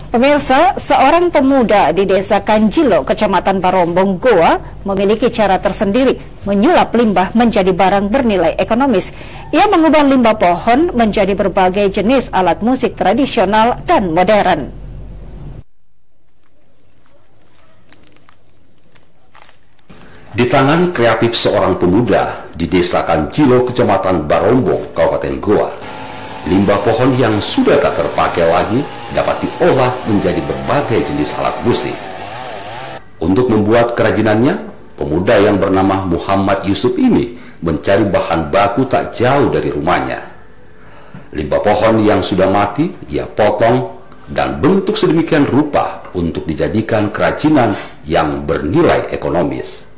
Pemirsa, seorang pemuda di Desa Kanjilo, Kecamatan Barombong, Goa, memiliki cara tersendiri menyulap limbah menjadi barang bernilai ekonomis. Ia mengubah limbah pohon menjadi berbagai jenis alat musik tradisional dan modern. Di tangan kreatif seorang pemuda di Desa Kanjilo, Kecamatan Barombong, Kabupaten Goa, limbah pohon yang sudah tak terpakai lagi dapat diolah menjadi berbagai jenis alat musik. Untuk membuat kerajinannya, pemuda yang bernama Muhammad Yusuf ini mencari bahan baku tak jauh dari rumahnya. Limbah pohon yang sudah mati ia potong dan bentuk sedemikian rupa untuk dijadikan kerajinan yang bernilai ekonomis.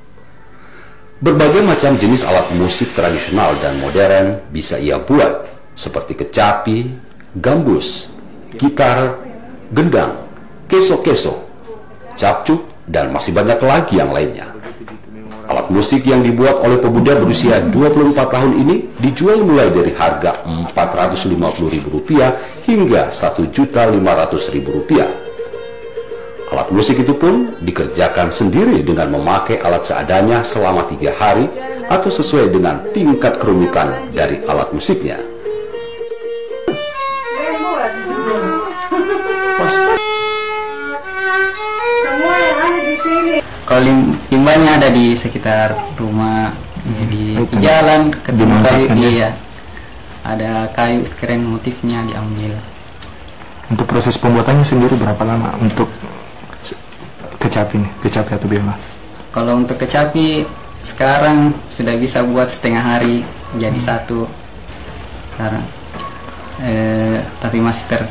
Berbagai macam jenis alat musik tradisional dan modern bisa ia buat, seperti kecapi, gambus, gitar, gendang, keso-keso, capcuk, dan masih banyak lagi yang lainnya. Alat musik yang dibuat oleh pemuda berusia 24 tahun ini dijual mulai dari harga Rp450.000 hingga Rp1.500.000. Alat musik itu pun dikerjakan sendiri dengan memakai alat seadanya selama 3 hari atau sesuai dengan tingkat kerumitan dari alat musiknya. Kalau limbahnya ada di sekitar rumah, di jalan, ketemu kayu, iya. Ada kayu keren motifnya diambil. Untuk proses pembuatannya sendiri berapa lama untuk kecapi atau biola? Kalau untuk kecapi sekarang sudah bisa buat setengah hari jadi satu. Sekarang, tapi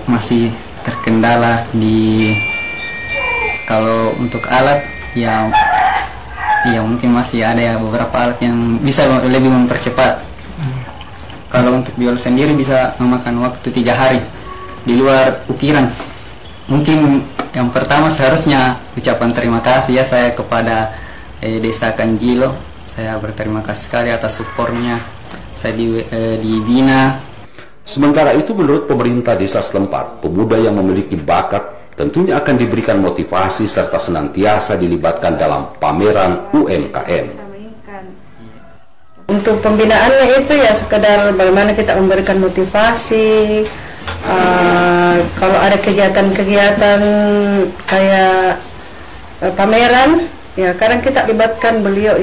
masih terkendala di kalau untuk alat ya mungkin masih ada ya beberapa alat yang bisa lebih mempercepat. Kalau untuk biola sendiri bisa memakan waktu 3 hari di luar ukiran. Mungkin yang pertama seharusnya ucapan terima kasih ya saya kepada Desa Kanjilo. Saya berterima kasih sekali atas supportnya. Saya dibina. Sementara itu, menurut pemerintah desa setempat, pemuda yang memiliki bakat tentunya akan diberikan motivasi serta senantiasa dilibatkan dalam pameran UMKM. Untuk pembinaannya itu ya sekedar bagaimana kita memberikan motivasi. Kalau ada kegiatan-kegiatan kayak pameran, ya kadang kita libatkan beliau.